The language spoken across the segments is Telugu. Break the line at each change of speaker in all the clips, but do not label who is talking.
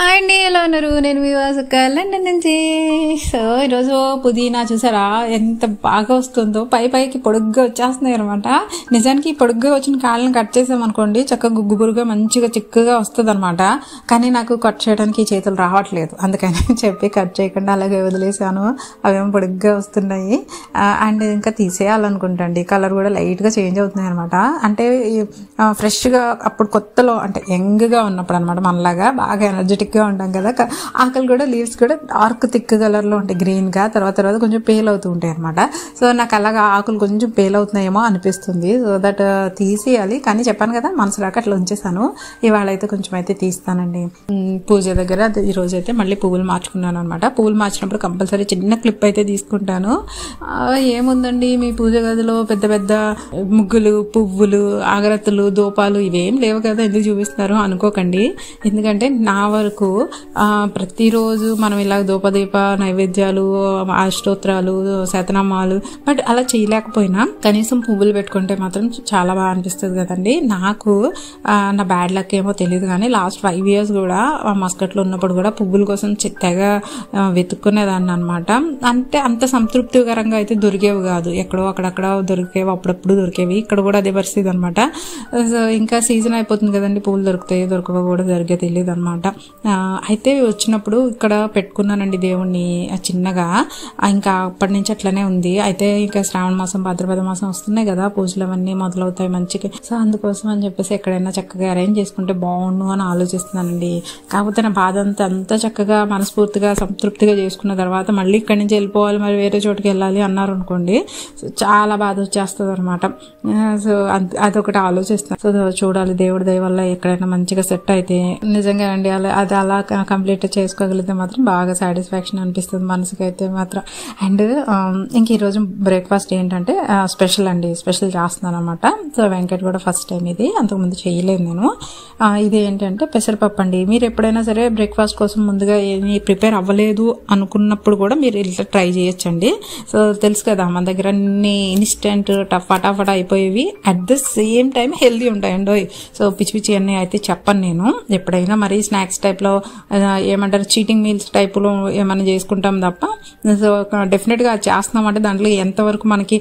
అండి ఎలా ఉన్నారు? నేను మీ వాసుక లండన్ నుంచి. సో ఈరోజు పుదీనా చూసారా ఎంత బాగా వస్తుందో, పైకి పొడుగ్గా వచ్చేస్తున్నాయి అనమాట. నిజానికి పొడుగ్గా వచ్చిన కాళ్ళని కట్ చేసామనుకోండి చక్కగా గుగ్గుబురుగా మంచిగా చిక్కగా వస్తుంది అనమాట. కానీ నాకు కట్ చేయడానికి చేతులు రావట్లేదు, అందుకని చెప్పి కట్ చేయకుండా అలాగే వదిలేసాను. అవేమో పొడుగ్గా వస్తున్నాయి. అండ్ ఇంకా తీసేయాలనుకుంటండి, కలర్ కూడా లైట్గా చేంజ్ అవుతున్నాయి అనమాట. అంటే ఫ్రెష్గా అప్పుడు కొత్తలో అంటే యంగ్గా ఉన్నప్పుడు అనమాట, మనలాగా బాగా ఎనర్జెటిక్ గా ఉంటాం కదా. ఆకులు కూడా లీవ్స్ కూడా డార్క్ థిక్ కలర్ లో ఉంటాయి, గ్రీన్ గా. తర్వాత కొంచెం పేల్ అవుతూ ఉంటాయి అనమాట. సో నాకు అలాగా ఆకులు కొంచెం పేల్ అవుతున్నాయేమో అనిపిస్తుంది. సో దట్ తీసేయాలి, కానీ చెప్పాను కదా మనసు రాక అట్లా ఉంచేసాను. ఇవాళ అయితే కొంచెం అయితే తీస్తానండి. పూజ దగ్గర ఈ రోజు అయితే మళ్ళీ పువ్వులు మార్చుకున్నాను అనమాట. పువ్వులు మార్చినప్పుడు కంపల్సరీ చిన్న క్లిప్ అయితే తీసుకుంటాను. ఏముందండి మీ పూజ గదిలో పెద్ద పెద్ద ముగ్గులు, పువ్వులు, ఆగరత్తులు, దూపాలు ఇవేం లేవు కదా, ఎందుకు చూపిస్తున్నారు అనుకోకండి. ఎందుకంటే నా వరకు ప్రతిరోజు మనం ఇలా ధూపదీప నైవేద్యాలు, అష్టోత్తరాలు, శతనామాలు బట్ అలా చేయలేకపోయినా కనీసం పువ్వులు పెట్టుకుంటే మాత్రం చాలా బాగా అనిపిస్తుంది కదండి. నాకు నా బ్యాడ్ లక్ ఏమో తెలియదు, కానీ లాస్ట్ 5 years కూడా మస్కట్లో ఉన్నప్పుడు కూడా పువ్వుల కోసం తెగ వెతుక్కునేదాన్ని అనమాట. అంటే అంత సంతృప్తికరంగా అయితే దొరికేవి కాదు, ఎక్కడో అక్కడక్కడ దొరికేవి, అప్పుడప్పుడు దొరికేవి. ఇక్కడ కూడా అదే పరిస్థితి అనమాట. సో ఇంకా సీజన్ అయిపోతుంది కదండి, పువ్వులు దొరుకుతాయి దొరకవ కూడా జరిగే తెలియదు అనమాట. అయితే వచ్చినప్పుడు ఇక్కడ పెట్టుకున్నానండి దేవుణ్ణి చిన్నగా. ఇంకా అప్పటి నుంచి అట్లనే ఉంది. అయితే ఇంకా శ్రావణ మాసం, భాద్రపద మాసం వస్తున్నాయి కదా, పూజలు అవన్నీ మొదలవుతాయి మంచిగా. సో అందుకోసం అని చెప్పేసి ఎక్కడైనా చక్కగా అరేంజ్ చేసుకుంటే బాగుండు అని ఆలోచిస్తున్నానండి. కాకపోతే నా బాధ అంతా చక్కగా మనస్ఫూర్తిగా సంతృప్తిగా చేసుకున్న తర్వాత మళ్ళీ ఇక్కడి నుంచి వెళ్ళిపోవాలి, మరి వేరే చోటుకి వెళ్ళాలి అన్నారు అనుకోండి, సో చాలా బాధ వచ్చేస్తుంది అనమాట. సో అదొకటి ఆలోచిస్తాను. సో చూడాలి, దేవుడి దయ వల్ల ఎక్కడైనా మంచిగా సెట్ అయితే నిజంగా అండి అది అలా కంప్లీట్ చేసుకోగలిగితే మాత్రం బాగా సాటిస్ఫాక్షన్ అనిపిస్తుంది మనసుకి అయితే మాత్రం. అండ్ ఇంక ఈరోజు బ్రేక్ఫాస్ట్ ఏంటంటే స్పెషల్ అండి, స్పెషల్ చేస్తున్నాను అనమాట. సో వెంకట్ కూడా ఫస్ట్ టైం ఇది, అంతకుముందు చేయలేదు నేను. ఇది ఏంటంటే పెసరపప్పు అండి. మీరు ఎప్పుడైనా సరే బ్రేక్ఫాస్ట్ కోసం ముందుగా ఏమీ ప్రిపేర్ అవ్వలేదు అనుకున్నప్పుడు కూడా మీరు ఇట్లా ట్రై చేయొచ్చండి. సో తెలుసు కదా మన దగ్గర అన్ని ఇన్స్టెంట్ ఫటాఫట్ అయిపోయేవి, at the same time healthy ఉంటాయండి. సో పిచ్చి అన్నీ అయితే చెప్పను నేను. ఎప్పుడైనా మరి స్నాక్స్ టైప్లో ఏమంటారు చీటింగ్ మీల్స్ టైపులో ఏమైనా చేసుకుంటాం తప్ప, సో డెఫినెట్గా చేస్తున్నామంటే దాంట్లో ఎంతవరకు మనకి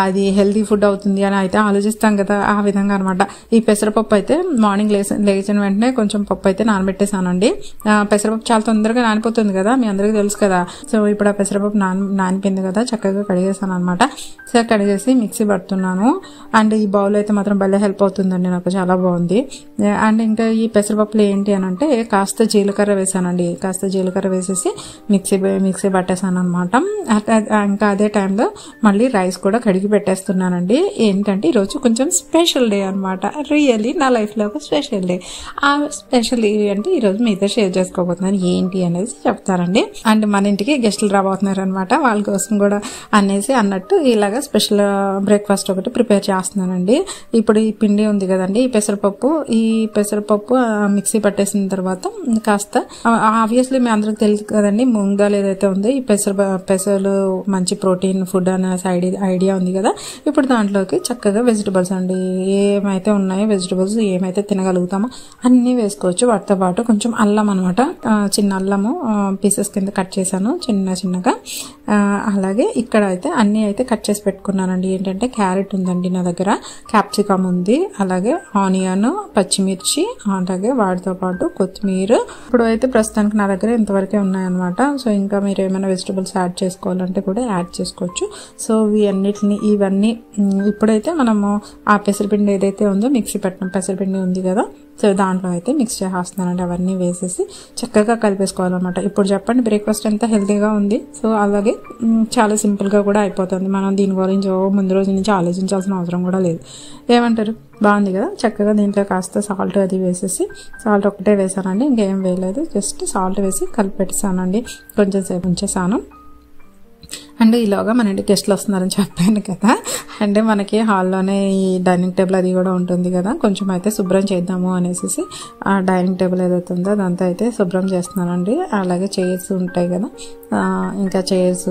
అది హెల్దీ ఫుడ్ అవుతుంది అని అయితే ఆలోచిస్తాం కదా, ఆ విధంగా అనమాట. ఈ పెసరపప్పు అయితే మార్నింగ్ లేచిన వెంటనే కొంచెం పప్పు అయితే నానబెట్టేసానండి. పెసరపప్పు చాలా తొందరగా నానిపోతుంది కదా, మీ అందరికీ తెలుసు కదా. సో ఇప్పుడు ఆ పెసరపప్పు నానిపోయింది కదా, చక్కగా కడిగేసాను అనమాట. సో కడిగేసి మిక్సీ పడుతున్నాను. అండ్ ఈ బౌల్ అయితే మాత్రం భలే హెల్ప్ అవుతుందండి, నాకు చాలా బాగుంది. అండ్ ఇంకా ఈ పెసరపప్పులు ఏంటి అని అంటే కాస్త జీలకర్ర వేసానండి. కాస్త జీలకర్ర వేసేసి మిక్సీ పట్టేసాను అనమాట. ఇంకా అదే టైంలో మళ్ళీ రైస్ కూడా కడిగి పెట్టేస్తున్నానండి. ఏంటంటే ఈరోజు కొంచెం స్పెషల్ డే అనమాట, రియల్లీ నా లైఫ్లో ఒక స్పెషల్ డే. ఆ స్పెషల్ అంటే ఈరోజు మీతో షేర్ చేసుకోబోతున్నాను, ఏంటి అనేది చెప్తానండి. అండ్ మన ఇంటికి గెస్టులు రాబోతున్నారు అనమాట, వాళ్ళ కోసం కూడా అన్నట్టు ఇలాగా స్పెషల్ బ్రేక్ఫాస్ట్ ఒకటి ప్రిపేర్ చేస్తున్నానండి. ఇప్పుడు ఈ పిండి ఉంది కదండి, ఈ పెసరపప్పు మిక్సీ పట్టేసిన తర్వాత కాస్త ఆబ్వియస్లీ మీ అందరికి తెలుసు కదండి, మూంగ్ దాల్ ఏదైతే ఉందో ఈ పెసలు మంచి ప్రోటీన్ ఫుడ్ అనే ఐడియా ఉంది కదా. ఇప్పుడు దాంట్లోకి చక్కగా వెజిటబుల్స్ అండి, ఏమైతే ఉన్నాయో వెజిటబుల్స్ ఏమైతే తినగలుగుతామో అన్నీ వేసుకోవచ్చు. వాటితో పాటు కొంచెం అల్లం అనమాట, చిన్న అల్లము పీసెస్ కింద కట్ చేశాను చిన్నగా. అలాగే ఇక్కడ అయితే అన్నీ అయితే కట్ చేసి పెట్టుకున్నానండి. ఏంటంటే క్యారెట్ ఉందండి నా దగ్గర, క్యాప్సికమ్ ఉంది, అలాగే ఆనియన్, పచ్చిమిర్చి, అలాగే వాటితో పాటు కొత్తిమీర. ఇప్పుడు అయితే ప్రస్తుతానికి నా దగ్గర ఇంతవరకే ఉన్నాయన్నమాట. సో ఇంకా మీరు ఏమైనా వెజిటబుల్స్ యాడ్ చేసుకోవాలంటే కూడా యాడ్ చేసుకోవచ్చు. సో ఇవన్నీ ఇప్పుడైతే మనము ఆ పెసరపిండి ఏదైతే ఉందో మిక్సీ పెట్టిన పెసరపిండి ఉంది కదా, సో దాంట్లో అయితే మిక్స్ చేసేస్తున్నానండి. అవన్నీ వేసేసి చక్కగా కలిపేసుకోవాలన్నమాట. ఇప్పుడు చెప్పండి బ్రేక్ఫాస్ట్ ఎంత హెల్తీగా ఉంది. సో అలాగే చాలా సింపుల్గా కూడా అయిపోతుంది. మనం దీని గురించి ముందు రోజు నుంచి ఆలోచించాల్సిన అవసరం కూడా లేదు. ఏమంటారు? బాగుంది కదా. చక్కగా దీంట్లో కాస్త సాల్ట్ అది వేసేసి, సాల్ట్ ఒకటే వేసానండి, ఇంకేం వేయలేదు, జస్ట్ సాల్ట్ వేసి కలిపి పెట్టేసానండి. కొంచెం సేపు ఉంచేసాను. అండ్ ఈలోగా మన ఇంటికి గెస్ట్లు వస్తున్నారని చెప్పాను కదా, అంటే మనకి హాల్లోనే ఈ డైనింగ్ టేబుల్ అది కూడా ఉంటుంది కదా, కొంచెం అయితే శుభ్రం చేద్దాము అనేసి ఆ డైనింగ్ టేబుల్ ఏదైతే ఉందో అదంతా అయితే శుభ్రం చేస్తున్నానండి. అలాగే చైర్స్ ఉంటాయి కదా, ఇంకా చైర్స్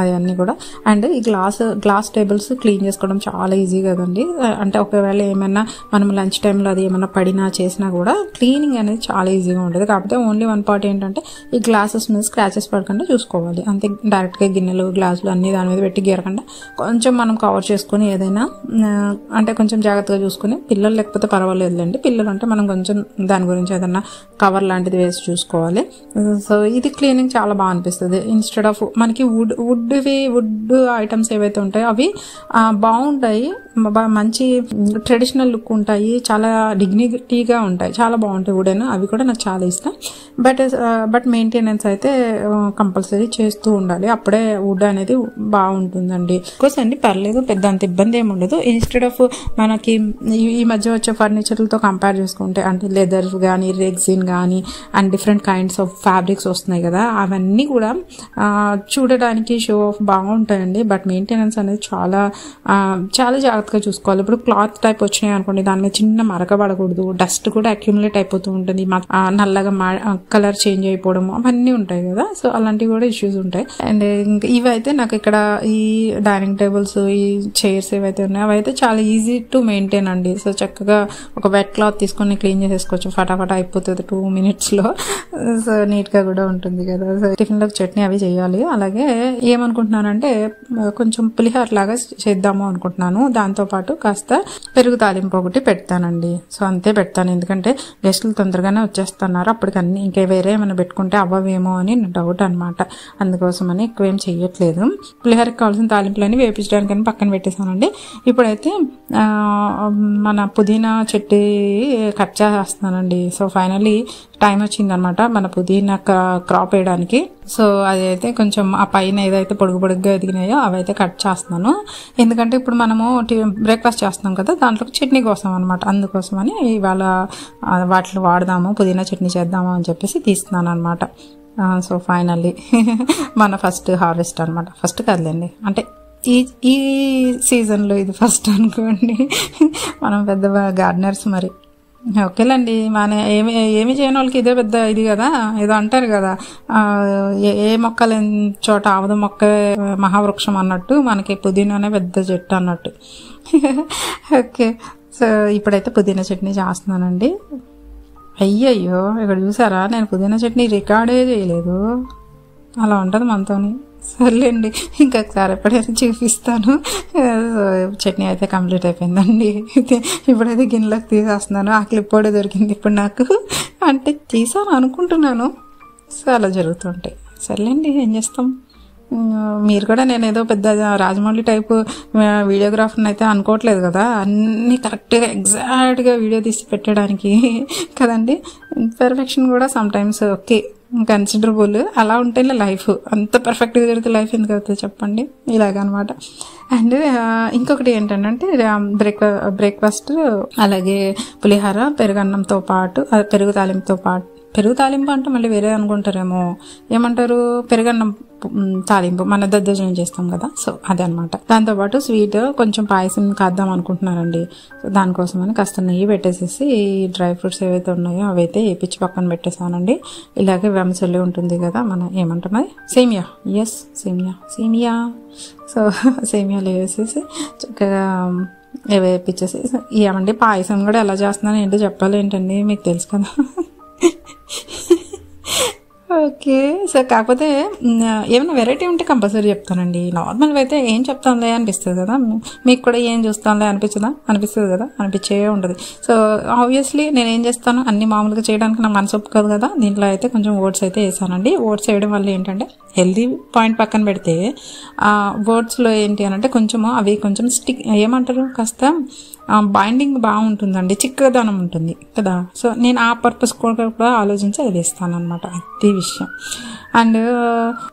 అవన్నీ కూడా. అండ్ ఈ గ్లాస్ టేబుల్స్ క్లీన్ చేసుకోవడం చాలా ఈజీ కదండి. అంటే ఒకవేళ ఏమైనా మనం లంచ్ టైంలో అది ఏమైనా పడినా చేసినా కూడా క్లీనింగ్ అనేది చాలా ఈజీగా ఉంటుంది. కాకపోతే ఓన్లీ వన్ పార్ట్ ఏంటంటే ఈ గ్లాసెస్ మీద స్క్రాచెస్ పడకుండా చూసుకోవాలి అంతే. డైరెక్ట్గా గిన్నెలు గ్లాసులు అన్ని దాని మీద పెట్టి గీరకుండా కొంచెం మనం కవర్ చేసుకుని ఏదైనా అంటే కొంచెం జాగ్రత్తగా చూసుకుని, పిల్లలు లేకపోతే పర్వాలేదులేండి, పిల్లలు అంటే మనం కొంచెం దాని గురించి ఏదైనా కవర్ లాంటిది వేసి చూసుకోవాలి. సో ఇది క్లీనింగ్ చాలా బాగా అనిపిస్తుంది. ఇన్స్టెడ్ ఆఫ్ మనకి వుడ్ ఐటమ్స్ ఏవైతే ఉంటాయో అవి బాగుంటాయి, మంచి ట్రెడిషనల్ లుక్ ఉంటాయి, చాలా డిగ్నిటీగా ఉంటాయి, చాలా బాగుంటాయి వుడెన్. అవి కూడా నాకు చాలా ఇష్టం. బట్ మెయింటెనెన్స్ అయితే కంపల్సరీ చేస్తూ ఉండాలి, అప్పుడే వుడ్ అనేది బాగుంటుందండి. కోర్స్ అండి పర్లేదు, పెద్ద అంత ఇబ్బంది ఏమి ఉండదు. ఇన్స్టెడ్ ఆఫ్ మనకి ఈ మధ్య వచ్చే ఫర్నిచర్లతో కంపేర్ చేసుకుంటే అంటే లెదర్ కానీ రెగ్జిన్ కానీ and different kinds of fabrics వస్తున్నాయి కదా, అవన్నీ కూడా చూడడానికి షో ఆఫ్ బాగుంటాయండి. బట్ మెయింటెనెన్స్ అనేది చాలా చాలా జాగ్రత్తగా చూసుకోవాలి. ఇప్పుడు క్లాత్ టైప్ వచ్చినాయి అనుకోండి, దాని మీద చిన్న మరక పడకూడదు, డస్ట్ కూడా అక్యుములేట్ అయిపోతూ ఉంటుంది, నల్లగా కలర్ చేంజ్ అయిపోవడం అవన్నీ ఉంటాయి కదా. సో అలాంటివి కూడా ఇష్యూస్ ఉంటాయి. అండ్ ఇంకా ఇవైతే నాకు ఇక్కడ ఈ డైనింగ్ టేబుల్స్ ఈ చైర్స్ ఏవైతే ఉన్నాయో అవైతే చాలా ఈజీ టు మెయింటైన్ అండి. సో చక్కగా ఒక వెట్ క్లాత్ తీసుకొని క్లీన్ చేసేసుకోవచ్చు, ఫటాఫట అయిపోతుంది 2 minutes లో. సో నీట్ గా కూడా ఉంటుంది కదా. సో టిఫిన్ లో చట్నీ అవి చేయాలి. అలాగే ఏమనుకుంటున్నానంటే కొంచెం పులిహోర లాగా చేద్దాము అనుకుంటున్నాను. దాంతో పాటు కాస్త పెరుగు తాలింపు ఒకటి పెడతానండి. సో అంతే పెడతాను, ఎందుకంటే గెస్టులు తొందరగానే వచ్చేస్తున్నారు. అప్పటికి అన్ని ఇంకా వేరే ఏమైనా పెట్టుకుంటే అవ్వవేమో అని డౌట్ అనమాట. అందుకోసమని ఎక్కువ ఏం చెయ్యట్లేదు. పులిహోరకి కావాల్సిన తాలింపులన్నీ వేపించడానికని పక్కన పెట్టేశానండి. ఇప్పుడైతే మన పుదీనా చెట్టు కట్ చేస్తున్నానండి. సో ఫైనల్లీ టైం వచ్చిందనమాట మన పుదీనా క్రాప్ వేయడానికి. సో అదైతే కొంచెం ఆ పైన ఏదైతే పొడుగుగా ఎదిగినాయో అవైతే కట్ చేస్తున్నాను. ఎందుకంటే ఇప్పుడు మనము బ్రేక్ఫాస్ట్ చేస్తున్నాం కదా, దాంట్లో చట్నీ కోసం అనమాట. అందుకోసమని ఇవాళ వాటిలో వాడదాము, పుదీనా చట్నీ చేద్దాము అని చెప్పేసి తీస్తున్నాను అనమాట. సో ఫైనల్లీ మన ఫస్ట్ హార్వెస్ట్ అనమాట. ఫస్ట్ కదలేండి, అంటే ఈ సీజన్లో ఇది ఫస్ట్ అనుకోండి. మనం పెద్ద గార్డెనర్స్ మరి. ఓకేలేండి, మన ఏమి చేయని వాళ్ళకి ఇదే పెద్ద ఇది కదా. ఏదో అంటారు కదా, ఏ మొక్క లేని చోట ఆవద మొక్క మహావృక్షం అన్నట్టు మనకి పుదీనానే పెద్ద చెట్టు అన్నట్టు. ఓకే, సో ఇప్పుడైతే పుదీనా చట్నీ చేస్తున్నానండి. అయ్యయ్యో, ఇక్కడ చూసారా, నేను పుదీనా చట్నీ రికార్డే చేయలేదు. అలా ఉంటుంది మనతోని. సర్లేండి, ఇంకొకసారి ఎప్పుడైతే చూపిస్తాను. చట్నీ అయితే కంప్లీట్ అయిపోయిందండి. ఇప్పుడైతే గిన్నెలోకి తీసేస్తున్నాను. ఆ క్లిప్ కూడా దొరికింది ఇప్పుడు నాకు, అంటే తీసాను అనుకుంటున్నాను. సో అలా జరుగుతుంటాయి. సర్లేండి, ఏం చేస్తాం. మీరు కూడా నేను ఏదో పెద్ద రాజమౌళి టైపు వీడియోగ్రాఫర్ని అయితే అనుకోవట్లేదు కదా, అన్నీ కరెక్ట్గా ఎగ్జాక్ట్గా వీడియో తీసి పెట్టడానికి కదండి. పర్ఫెక్షన్ కూడా సమ్టైమ్స్ ఓకే, కన్సిడరబుల్. అలా ఉంటేనే లైఫ్. అంత పర్ఫెక్ట్గా జరిగితే లైఫ్ ఎందుకు అవుతుంది చెప్పండి, ఇలాగనమాట. అండ్ ఇంకొకటి ఏంటంటే బ్రేక్ఫాస్ట్ అలాగే పులిహోర పెరుగన్నంతో పాటు పెరుగు తాలింపుతో పాటు, పెరుగు తాలింపు అంటే మళ్ళీ వేరే అనుకుంటారేమో, ఏమంటారు, పెరుగన్నం తాలింపు మన దద్దోజనం చేస్తాం కదా. సో అదనమాట. దాంతోపాటు స్వీట్ కొంచెం పాయసం కాద్దాం అనుకుంటున్నానండి. సో దానికోసమని కాస్త నెయ్యి పెట్టేసేసి డ్రై ఫ్రూట్స్ ఏవైతే ఉన్నాయో అవైతే వేపించి పక్కన పెట్టేసానండి. ఇలాగే వెమసల్లి ఉంటుంది కదా, మన ఏమంటున్నది సేమియా. ఎస్, సేమియా. సో సేమియాలు వేసేసి చక్కగా వేపించేసి ఏమండి పాయసం కూడా ఎలా చేస్తున్నాను ఏంటో చెప్పాలి ఏంటండి, మీకు తెలుసు కదా. ఓకే, సో కాకపోతే ఏమైనా వెరైటీ ఉంటే కంపల్సరీ చెప్తానండి. నార్మల్గా అయితే ఏం చెప్తానులే అనిపిస్తుంది కదా, మీకు కూడా ఏం చూస్తానులే అనిపిస్తుంది కదా, అనిపించే ఉండదు. సో ఆబ్వియస్లీ నేను ఏం చేస్తాను, అన్ని మామూలుగా చేయడానికి నా మనసు ఒప్పుకోదు కదా. దీంట్లో అయితే కొంచెం ఓట్స్ అయితే వేసానండి. ఓట్స్ వేయడం వల్ల ఏంటంటే హెల్దీ పాయింట్ పక్కన పెడితే ఓట్స్లో ఏంటి అని అంటే కొంచెము అవి కొంచెం స్టిక్ ఏమంటారు, కాస్త బైండింగ్ బాగుంటుందండి, చిక్కదనం ఉంటుంది కదా. సో నేను ఆ పర్పస్ కూడా ఆలోచించి అది వేస్తాను అనమాట, అది విషయం. అండ్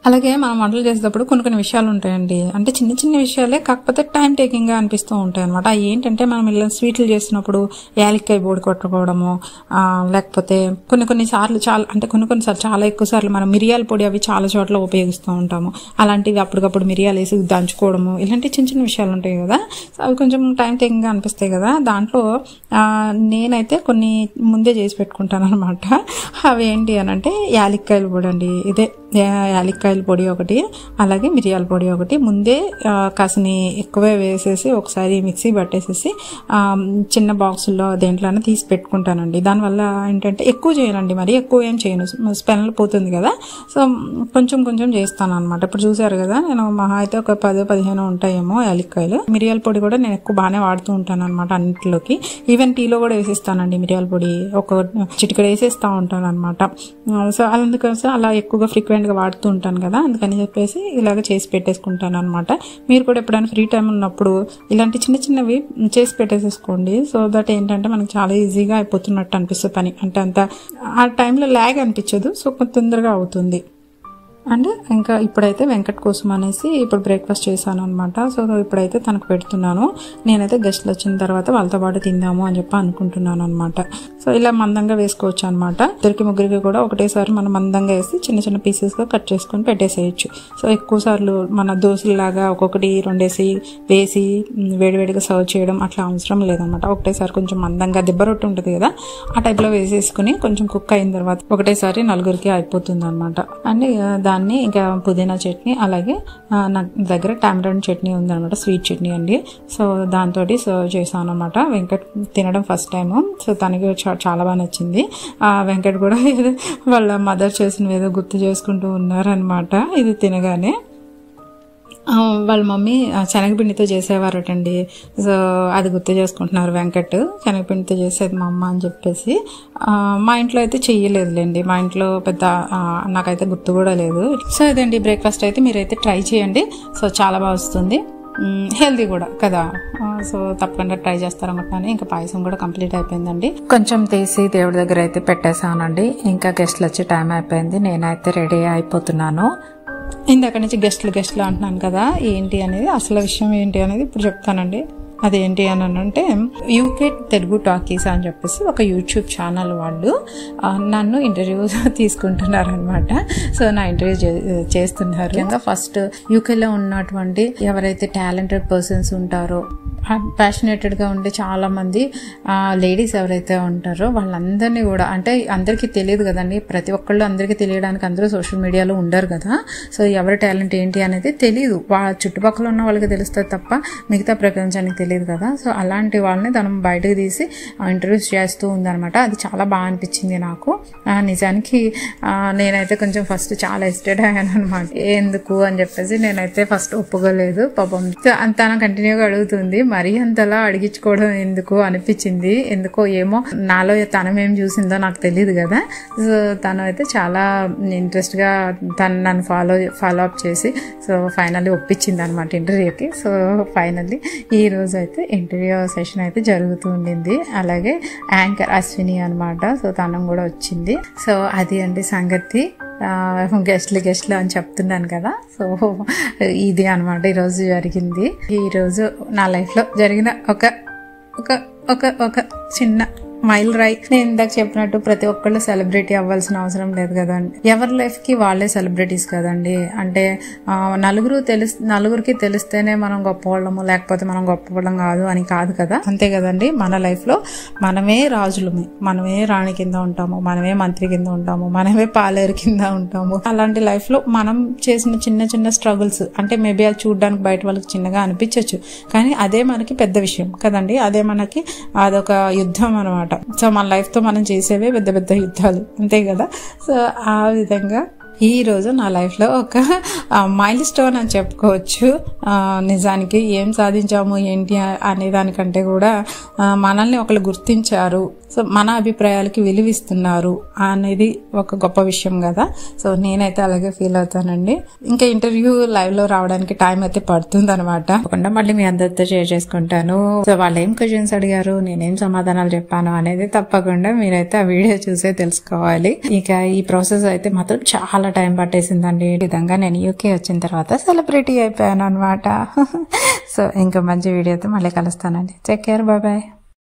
అలాగే మనం వంటలు చేసేటప్పుడు కొన్ని విషయాలు ఉంటాయండి, అంటే చిన్న చిన్న విషయాలే కాకపోతే టైం టేకింగ్గా అనిపిస్తూ ఉంటాయి అనమాట. ఏంటంటే మనం ఇలా స్వీట్లు చేసినప్పుడు యాలక్కాయ పొడి కొట్టుకోవడము, లేకపోతే కొన్నిసార్లు కొన్నిసార్లు చాలా ఎక్కువ సార్లు మనం మిరియాల పొడి అవి చాలా చోట్ల ఉపయోగిస్తూ ఉంటాము. అలాంటివి అప్పటికప్పుడు మిరియాలు వేసి దంచుకోవడము, ఇలాంటి చిన్న చిన్న విషయాలు ఉంటాయి కదా, అవి కొంచెం టైం టేకింగ్గా అనిపిస్తాయి కదా. దాంట్లో నేనైతే కొన్ని ముందే చేసి పెట్టుకుంటాను అనమాట. అవి ఏంటి అని అంటే యాలక్కాయల పొడి అండి, ఇదే యాలక్కాయల పొడి ఒకటి, అలాగే మిరియాల పొడి ఒకటి ముందే కాసిని ఎక్కువే వేసేసి ఒకసారి మిక్సీ పట్టేసేసి చిన్న బాక్సుల్లో దేంట్లోనే తీసి పెట్టుకుంటానండి. దానివల్ల ఏంటంటే ఎక్కువ చేయనండి, మరి ఎక్కువ ఏం చేయను, స్మెల్ పోతుంది కదా. సో కొంచెం చేస్తాను అనమాట. ఇప్పుడు చూసారు కదా, నేను మహా అయితే ఒక 10-15 ఉంటాయేమో యాలక్కాయలు. మిరియాల పొడి కూడా నేను ఎక్కువ బాగానే వాడుతూ ఉంటాను అనమాట అన్నింటిలోకి. ఈవెన్ టీలో కూడా వేసేస్తానండి మిరియాల పొడి, ఒక చిటికెడు వేసేస్తూ ఉంటాను అనమాట. సో అందుకోసం అలా ఎక్కువగా ఫ్రీక్వెంట్గా వాడుతూ ఉంటాను కదా, అందుకని చెప్పేసి ఇలాగ చేసి పెట్టేసుకుంటాను అనమాట. మీరు కూడా ఎప్పుడైనా ఫ్రీ టైం ఉన్నప్పుడు ఇలాంటి చిన్నవి చేసి పెట్టేసేసుకోండి. సో దట్ ఏంటంటే మనకు చాలా ఈజీగా అయిపోతున్నట్టు అనిపిస్తుంది పని, అంటే అంత ఆ టైంలో ల్యాగ్ అనిపించదు, సో తొందరగా అవుతుంది. అండ్ ఇంకా ఇప్పుడైతే వెంకట్ కోసం అనేసి ఇప్పుడు బ్రేక్ఫాస్ట్ చేశాను అనమాట. సో ఇప్పుడైతే తనకు పెడుతున్నాను. నేనైతే గెస్ట్లు వచ్చిన తర్వాత వాళ్ళతో పాటు తిందాము అని చెప్పి అనుకుంటున్నాను అనమాట. సో ఇలా మందంగా వేసుకోవచ్చు అనమాట. ఇద్దరికి ముగ్గురికి కూడా ఒకటేసారి మనం మందంగా వేసి చిన్న పీసెస్గా కట్ చేసుకొని పెట్టేసేయచ్చు. సో ఎక్కువ సార్లు మన దోశలాగా ఒక్కొక్కటి 2 వేసి వేడివేడిగా సర్వ్ చేయడం అట్లా అవసరం లేదనమాట. ఒకటేసారి కొంచెం మందంగా దిబ్బ రొట్టె ఉంటుంది కదా, ఆ టైప్లో వేసేసుకుని కొంచెం కుక్ అయిన తర్వాత ఒకటేసారి 4 అయిపోతుంది అనమాట. అండ్ దాన్ని ఇంకా పుదీనా చట్నీ, అలాగే నా దగ్గర టామరెండ్ చట్నీ ఉందనమాట, స్వీట్ చట్నీ అండి. సో దాంతో సర్వ్ చేశాను అనమాట. వెంకట్ తినడం ఫస్ట్ టైము, సో తనకి చాలా బాగా నచ్చింది. వెంకట్ కూడా వాళ్ళ మదర్ చేసినవి ఏదో గుర్తు చేసుకుంటూ ఉన్నారనమాట ఇది తినగానే. వాళ్ళ మమ్మీ శనగపిండితో చేసేవారటండి. సో అది గుర్తు చేసుకుంటున్నారు వెంకట్, శనగపిండితో చేసేది మా అమ్మ అని చెప్పేసి. మా ఇంట్లో అయితే చెయ్యలేదులేండి, మా ఇంట్లో పెద్ద నాకైతే గుర్తు కూడా లేదు. సో ఇదండి బ్రేక్ఫాస్ట్ అయితే మీరైతే ట్రై చేయండి. సో చాలా బాగా వస్తుంది, హెల్దీ కూడా కదా. సో తప్పకుండా ట్రై చేస్తారనుకుంటున్నాను. ఇంకా పాయసం కూడా కంప్లీట్ అయిపోయిందండి. కొంచెం తీసి దేవుడి దగ్గర అయితే పెట్టేశానండి. ఇంకా గెస్ట్లు వచ్చే టైం అయిపోయింది, నేనైతే రెడీ అయిపోతున్నాను. ఇందాక నుంచి గెస్ట్లు అంటున్నాను కదా, ఏంటి అనేది అసలు విషయం ఏంటి అనేది ఇప్పుడు చెప్తానండి. అదేంటి అని అంటే యూకే తెలుగు టాకీస్ అని చెప్పేసి ఒక యూట్యూబ్ ఛానల్ వాళ్ళు నన్ను ఇంటర్వ్యూ తీసుకుంటున్నారనమాట. సో నా ఇంటర్వ్యూ చేస్తున్నారు. ఫస్ట్ యూకేలో ఉన్నటువంటి ఎవరైతే టాలెంటెడ్ పర్సన్స్ ఉంటారో, ప్యాషనేటెడ్ గా ఉండే చాలా మంది లేడీస్ ఎవరైతే ఉంటారో వాళ్ళందరినీ కూడా, అంటే అందరికీ తెలియదు కదండి, ప్రతి ఒక్కళ్ళు అందరికీ తెలియడానికి అందరూ సోషల్ మీడియాలో ఉండరు కదా. సో ఎవరి టాలెంట్ ఏంటి అనేది తెలియదు, వాళ్ళ చుట్టుపక్కల ఉన్న వాళ్ళకి తెలుస్తుంది తప్ప మిగతా ప్రపంచానికి తెలియదు కదా. సో అలాంటి వాళ్ళని తను బయటకు తీసి ఇంటర్వ్యూస్ చేస్తూ ఉందనమాట. అది చాలా బాగా అనిపించింది నాకు. నిజానికి నేనైతే కొంచెం ఫస్ట్ చాలా ఎస్టేట్ అయ్యాను అనమాట. ఎందుకు అని చెప్పేసి నేనైతే ఫస్ట్ ఒప్పుకోలేదు. పాపం తన కంటిన్యూగా అడుగుతుంది, మరీ అంతలా అడిగించుకోవడం ఎందుకు అనిపించింది. ఎందుకో ఏమో నాలో తనమేం చూసిందో నాకు తెలియదు కదా. సో తను అయితే చాలా ఇంట్రెస్ట్ గా నన్ను ఫాలో అప్ చేసి సో ఫైనల్లీ ఒప్పించింది అనమాట ఇంటర్వ్యూకి. సో ఫైనల్లీ ఈ రోజు అయితే ఇంటర్వ్యూ సెషన్ అయితే జరుగుతూ ఉండింది. అలాగే యాంకర్ అశ్విని అనమాట, సో తను కూడా వచ్చింది. సో అది అండి సంగతి. గెస్ట్లు అని చెప్తున్నాను కదా. సో ఇది అనమాట ఈరోజు జరిగింది. ఈరోజు నా లైఫ్ లో జరిగిన ఒక చిన్న మైల్ రాయి. నేను ఇందాక చెప్పినట్టు ప్రతి ఒక్కళ్ళు సెలబ్రిటీ అవ్వాల్సిన అవసరం లేదు కదండి. ఎవరి లైఫ్ కి వాళ్ళే సెలబ్రిటీస్ కదండి. అంటే నలుగురికి తెలిస్తేనే మనం గొప్పవాళ్ళము, లేకపోతే మనం గొప్పవాళ్ళం కాదు అని కాదు కదా. అంతే కదండి. మన లైఫ్ లో మనమే రాజులమే, మనమే రాణి కింద ఉంటాము, మనమే మంత్రి కింద ఉంటాము, మనమే పాలేరు కింద ఉంటాము. అలాంటి లైఫ్ లో మనం చేసిన చిన్న స్ట్రగుల్స్, అంటే మేబీ అది చూడడానికి బయట వాళ్ళకి చిన్నగా అనిపించవచ్చు, కానీ అదే మనకి పెద్ద విషయం కదండి. అదే మనకి అదొక యుద్ధం అనమాట. సో మన లైఫ్ తో మనం చేసేవే పెద్ద యుద్ధాలు, అంతే కదా. సో ఆ విధంగా ఈ రోజు నా లైఫ్ లో ఒక మైల్ స్టోన్ అని చెప్పుకోవచ్చు. నిజానికి ఏం సాధించాము ఏంటి అనే దానికంటే కూడా మనల్ని ఒకళ్ళు గుర్తించారు, సో మన అభిప్రాయాలకి విలువిస్తున్నారు అనేది ఒక గొప్ప విషయం కదా. సో నేనైతే అలాగే ఫీల్ అవుతానండి. ఇంకా ఇంటర్వ్యూ లైవ్ లో రావడానికి టైం అయితే పడుతుంది అనమాట. మళ్ళీ మీ అందరితో షేర్ చేసుకుంటాను. సో వాళ్ళు ఏం క్వశ్చన్స్ అడిగారు, నేనేం సమాధానాలు చెప్పాను అనేది తప్పకుండా మీరైతే ఆ వీడియో చూసే తెలుసుకోవాలి. ఇక ఈ ప్రాసెస్ అయితే మాత్రం చాలా టైం పట్టేసిందండి. ఈ విధంగా నేను యూకే వచ్చిన తర్వాత సెలబ్రిటీ అయిపోయాను అనమాట. సో ఇంకా మంచి వీడియోతో మళ్ళీ కలుస్తానండి. Take care, bye bye.